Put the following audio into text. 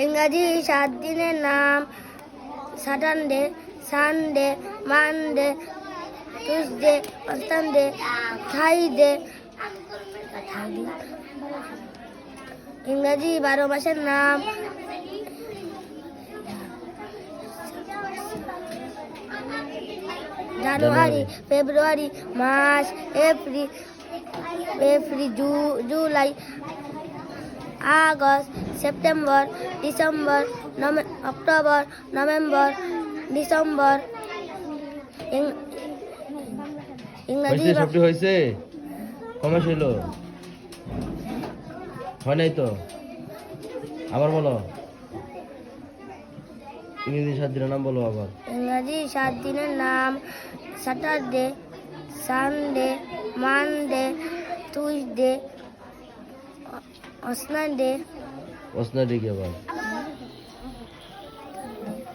ইংরাজি 7 দিনের নাম: Saturday, Sunday, Monday, Tuesday, Wednesday, Friday. ইংরাজি 12 মাসের নাম: January, February, March, April, July, August, September, December, October, November, December. ইংরাজি সবটি হয়েছে? কমাস হইল? হয় নাই তো? আবার বলো। ইংরেজি 7 দিনের নাম বলো আবার। ইংরাজি 7 দিনের নাম: Saturday, Sunday, Monday, Tuesday, Wednesday. ওসনা দিকে আবার।